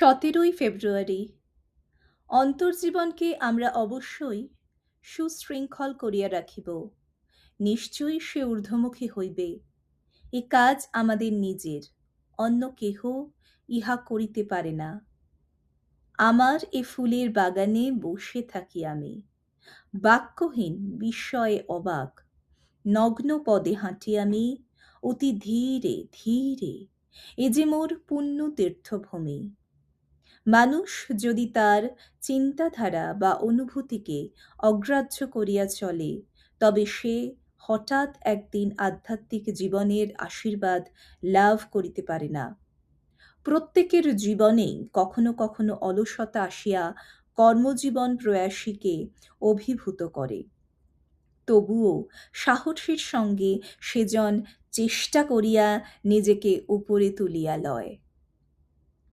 17 ফেব্রুয়ারি। অন্তর্জীবনকে আমরা অবশ্যই সুশৃঙ্খল করিয়া রাখিব, নিশ্চয়ই সে ঊর্ধ্বমুখী হইবে। এ কাজ আমাদের নিজের, অন্য কেহ ইহা করিতে পারে না। আমার এ ফুলের বাগানে বসে থাকি আমি, বাক্যহীন বিস্ময়ে অবাক। নগ্ন পদে হাঁটি আমি, অতি ধীরে ধীরে। এ যে মোর পুণ্য তীর্থভূমি। মানুষ যদি তার চিন্তাধারা বা অনুভূতিকে অগ্রাহ্য করিয়া চলে, তবে সে হঠাৎ একদিন আধ্যাত্মিক জীবনের আশীর্বাদ লাভ করিতে পারে না। প্রত্যেকের জীবনেই কখনো কখনো অলসতা আসিয়া কর্মজীবন প্রয়াসীকে অভিভূত করে। তবুও সাহসের সঙ্গে সেজন চেষ্টা করিয়া নিজেকে উপরে তুলিয়া লয়।